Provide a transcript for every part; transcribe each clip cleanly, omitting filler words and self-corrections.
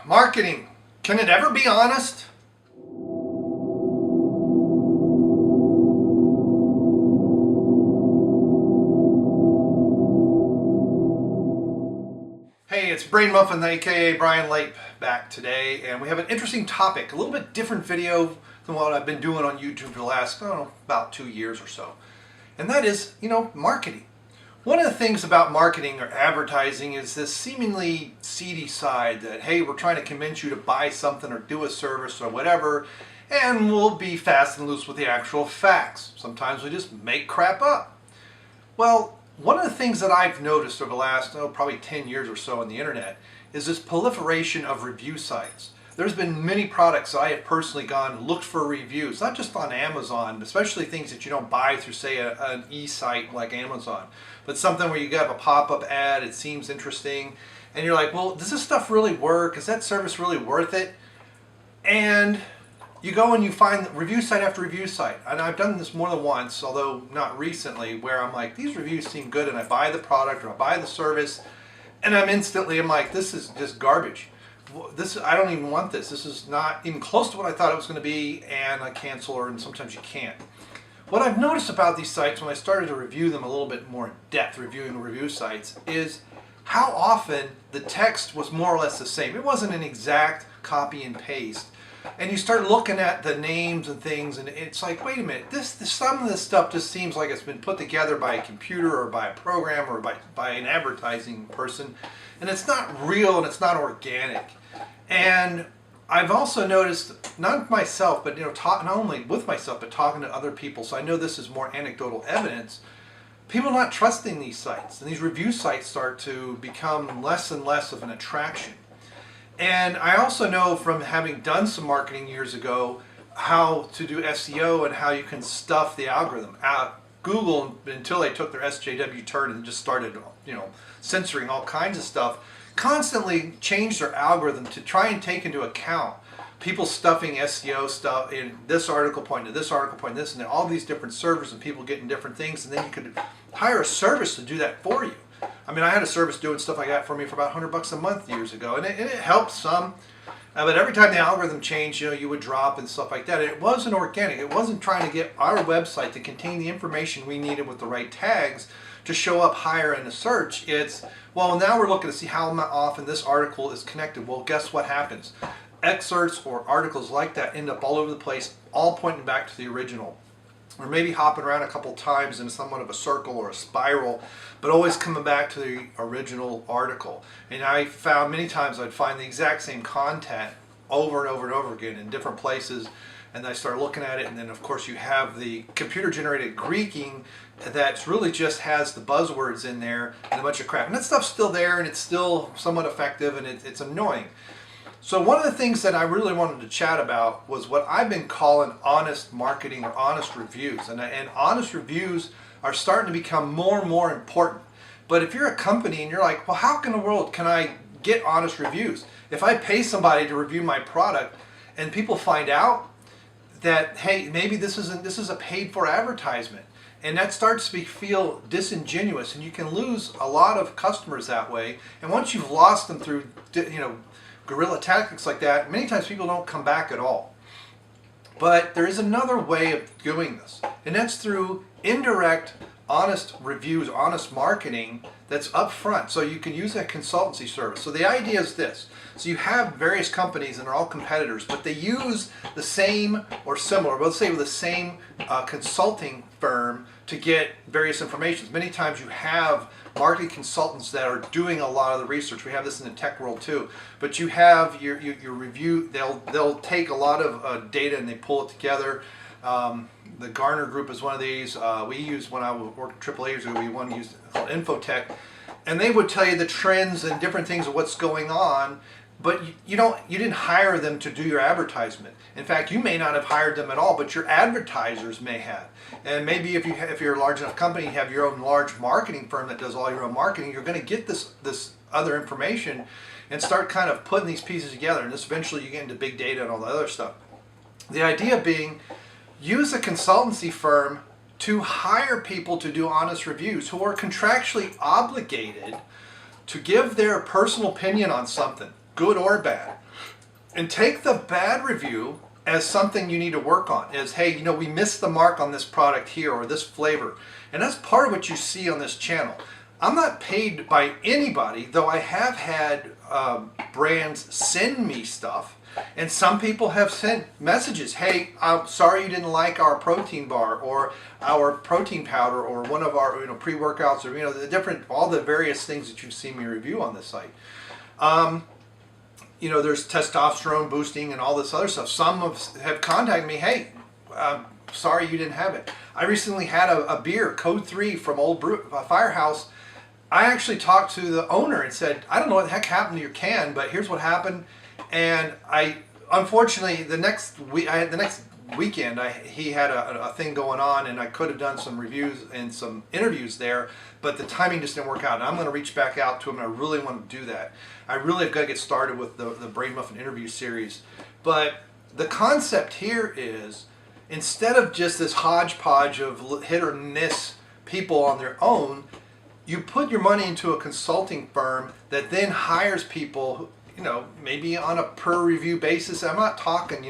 Marketing, can it ever be honest? Hey, it's Brain Muffin, aka Brian Lape, back today, and we have an interesting topic, a little bit different video than what I've been doing on YouTube for the last, I don't know, about 2 years or so. And that is, marketing. One of the things about marketing or advertising is this seemingly seedy side that, hey, we're trying to convince you to buy something or do a service or whatever, and we'll be fast and loose with the actual facts. Sometimes we just make crap up. Well, one of the things that I've noticed over the last, probably 10 years or so on the internet is this proliferation of review sites. There's been many products that I have personally gone and looked for reviews, not just on Amazon, especially things that you don't buy through, say, an e-site like Amazon, but something where you have a pop-up ad, it seems interesting, and you're like, well, does this stuff really work? Is that service really worth it? And you go and you find review site after review site. And I've done this more than once, although not recently, where I'm like, these reviews seem good, and I buy the product or I buy the service, and I'm like, this is just garbage. I don't even want this. This is not even close to what I thought it was going to be, and I cancel, or and sometimes you can't. What I've noticed about these sites when I started to review them a little bit more in depth, reviewing review sites, is how often the text was more or less the same. It wasn't an exact copy and paste. And you start looking at the names and things, and it's like, wait a minute, some of this stuff just seems like it's been put together by a computer or by a program or by an advertising person, and it's not real and it's not organic. And I've also noticed, not myself, but not only with myself, but talking to other people, so I know this is more anecdotal evidence, people not trusting these sites, and these review sites start to become less and less of an attraction. And I also know from having done some marketing years ago how to do SEO and how you can stuff the algorithm. Google, until they took their SJW turn and just started, censoring all kinds of stuff, constantly changed their algorithm to try and take into account people stuffing SEO stuff in this article pointing to this article pointing to this, and all these different servers and people getting different things, and then you could hire a service to do that for you. I mean, I had a service doing stuff like that for me for about $100 a month years ago, and it helped some. But every time the algorithm changed, you would drop and stuff like that. And it wasn't organic. It wasn't trying to get our website to contain the information we needed with the right tags to show up higher in the search. It's, well, now we're looking to see how often this article is connected. Well, guess what happens? Excerpts or articles like that end up all over the place, all pointing back to the original. Or maybe hopping around a couple times in somewhat of a circle or a spiral, but always coming back to the original article. And I found many times I'd find the exact same content over and over and over again in different places, and I start looking at it, and then of course you have the computer-generated Greeking that really just has the buzzwords in there and a bunch of crap. And that stuff's still there, and it's still somewhat effective, and it's annoying. So one of the things that I really wanted to chat about was what I've been calling honest marketing or honest reviews. And honest reviews are starting to become more and more important. But if you're a company and you're like, well, how in the world can I get honest reviews? If I pay somebody to review my product and people find out that, hey, maybe this is a paid for advertisement, and that starts to feel disingenuous, and you can lose a lot of customers that way. And once you've lost them through, guerrilla tactics like that, many times people don't come back at all. But there is another way of doing this, and that's through indirect, honest reviews, honest marketing that's upfront. So you can use a consultancy service. So the idea is this. So you have various companies, and they're all competitors, but they use the same or similar, let's say with the same consulting firm to get various information. Many times you have marketing consultants that are doing a lot of the research. We have this in the tech world too. But you have your review, they'll take a lot of data and they pull it together. The Gartner Group is one of these. We used, when I worked at AAA years ago, we used called Infotech. And they would tell you the trends and different things of what's going on, but you didn't hire them to do your advertisement. In fact, you may not have hired them at all, but your advertisers may have. And maybe if you're a large enough company, you have your own large marketing firm that does all your own marketing, you're going to get this other information and start kind of putting these pieces together. And this eventually you get into big data and all the other stuff. The idea being, use a consultancy firm to hire people to do honest reviews who are contractually obligated to give their personal opinion on something, good or bad. And take the bad review as something you need to work on. As, hey, we missed the mark on this product here or this flavor. And that's part of what you see on this channel. I'm not paid by anybody, though I have had brands send me stuff. And some people have sent messages, hey, I'm sorry you didn't like our protein bar or our protein powder or one of our pre-workouts or all the various things that you've seen me review on this site. There's testosterone boosting and all this other stuff. Some have contacted me, hey, sorry you didn't have it. I recently had a beer, Code 3 from Old Firehouse. I actually talked to the owner and said, I don't know what the heck happened to your can, but here's what happened. And unfortunately, the next weekend, he had a thing going on, and I could have done some reviews and some interviews there, but the timing just didn't work out. And I'm going to reach back out to him, and I really want to do that. I really have got to get started with the Brain Muffin interview series. But the concept here is, instead of just this hodgepodge of hit or miss people on their own, you put your money into a consulting firm that then hires people, maybe on a per review basis. I'm not talking,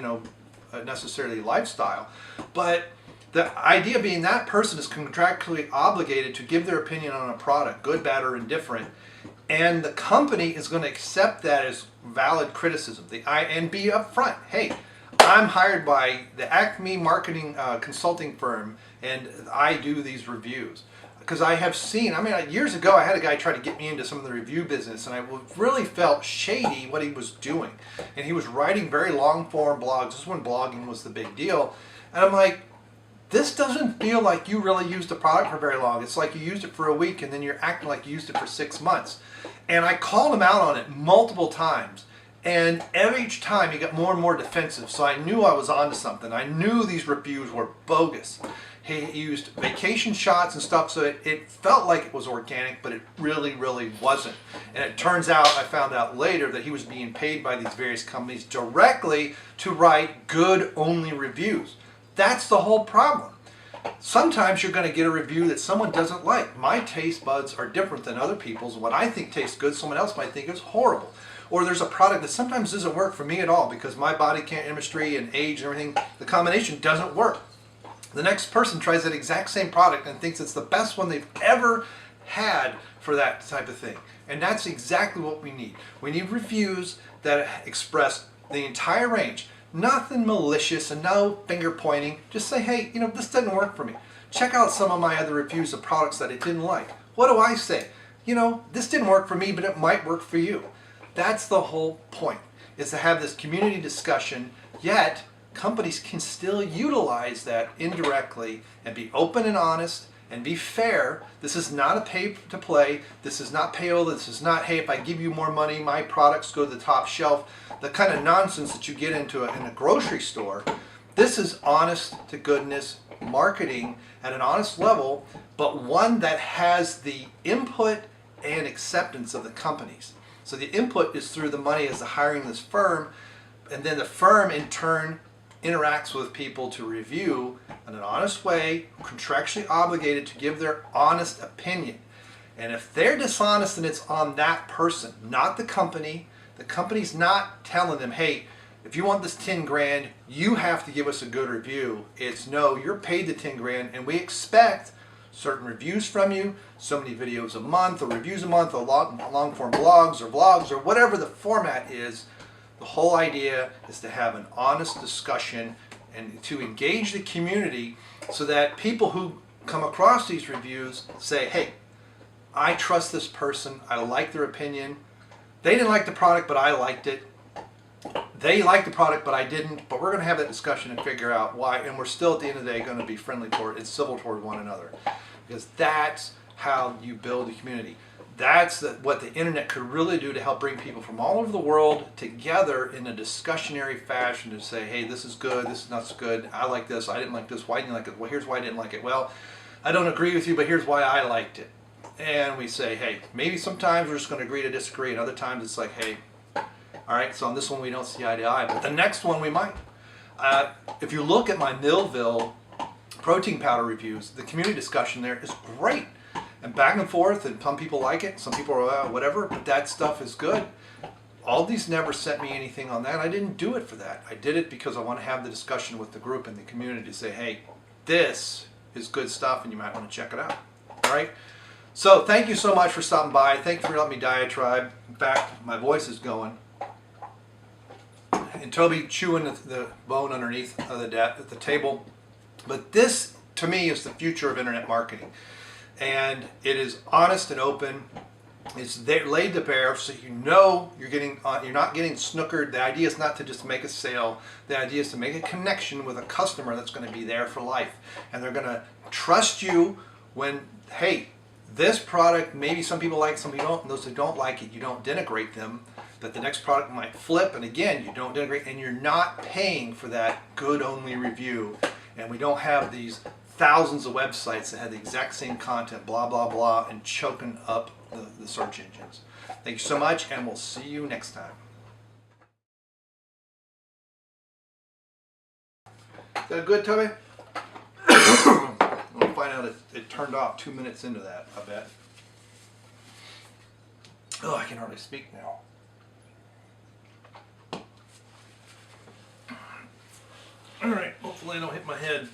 necessarily lifestyle, but the idea being that person is contractually obligated to give their opinion on a product, good, bad, or indifferent, and the company is going to accept that as valid criticism and be upfront. Hey, I'm hired by the Acme marketing consulting firm, and I do these reviews. Because I have seen, years ago I had a guy try to get me into some of the review business, and I really felt shady what he was doing. And he was writing very long form blogs. This is when blogging was the big deal. And I'm like, this doesn't feel like you really used the product for very long. It's like you used it for a week and then you're acting like you used it for 6 months. And I called him out on it multiple times. And each time he got more and more defensive. So I knew I was onto something. I knew these reviews were bogus. He used vacation shots and stuff, so it felt like it was organic, but it really, really wasn't. And it turns out, I found out later, that he was being paid by these various companies directly to write good-only reviews. That's the whole problem. Sometimes you're going to get a review that someone doesn't like. My taste buds are different than other people's. What I think tastes good, someone else might think is horrible. Or there's a product that sometimes doesn't work for me at all because my body chemistry and age and everything, the combination doesn't work. The next person tries that exact same product and thinks it's the best one they've ever had for that type of thing. And that's exactly what we need. We need reviews that express the entire range. Nothing malicious and no finger pointing. Just say, hey, this didn't work for me. Check out some of my other reviews of products that I didn't like. What do I say? This didn't work for me, but it might work for you. That's the whole point, is to have this community discussion, yet companies can still utilize that indirectly and be open and honest and be fair. This is not a pay to play. This is not payola. This is not, hey, if I give you more money, my products go to the top shelf. The kind of nonsense that you get into in a grocery store. This is honest to goodness marketing at an honest level, but one that has the input and acceptance of the companies. So the input is through the money as the hiring this firm, and then the firm in turn interacts with people to review in an honest way, contractually obligated to give their honest opinion. And if they're dishonest, then it's on that person, not the company. The company's not telling them, hey, if you want this 10 grand, you have to give us a good review. It's no, you're paid the 10 grand and we expect certain reviews from you, so many videos a month, or reviews a month, or long form blogs, or vlogs, or whatever the format is. The whole idea is to have an honest discussion and to engage the community so that people who come across these reviews say, hey, I trust this person, I like their opinion. They didn't like the product, but I liked it. They liked the product, but I didn't. But we're going to have that discussion and figure out why. And we're still, at the end of the day, going to be friendly toward and civil toward one another. Because that's how you build a community. That's what the internet could really do to help bring people from all over the world together in a discussionary fashion to say, hey, this is good, this is not so good, I like this, I didn't like this, why didn't you like it? Well, here's why I didn't like it. Well, I don't agree with you, but here's why I liked it. And we say, hey, maybe sometimes we're just going to agree to disagree, and other times it's like, hey, all right, so on this one we don't see eye to eye, but the next one we might. If you look at my Millville protein powder reviews, the community discussion there is great. And back and forth, and some people like it, some people are whatever, but that stuff is good. Aldi's never sent me anything on that. I didn't do it for that. I did it because I want to have the discussion with the group and the community to say, hey, this is good stuff and you might want to check it out. All right? So thank you so much for stopping by. Thank you for letting me diatribe. In fact, my voice is going. And Toby chewing the bone underneath the table. But this, to me, is the future of internet marketing. And it is honest and open. It's there, laid to bear, so you know you're not getting snookered. The idea is not to just make a sale. The idea is to make a connection with a customer that's going to be there for life. And they're going to trust you when, hey, this product, maybe some people like, some people don't. And those who don't like it, you don't denigrate them. That the next product might flip, and again, you don't denigrate, and you're not paying for that good-only review. And we don't have these thousands of websites that have the exact same content, blah, blah, blah, and choking up the search engines. Thank you so much, and we'll see you next time. Is that good, Toby? We'll find out it turned off 2 minutes into that, I bet. Oh, I can hardly speak now. All right, hopefully I don't hit my head.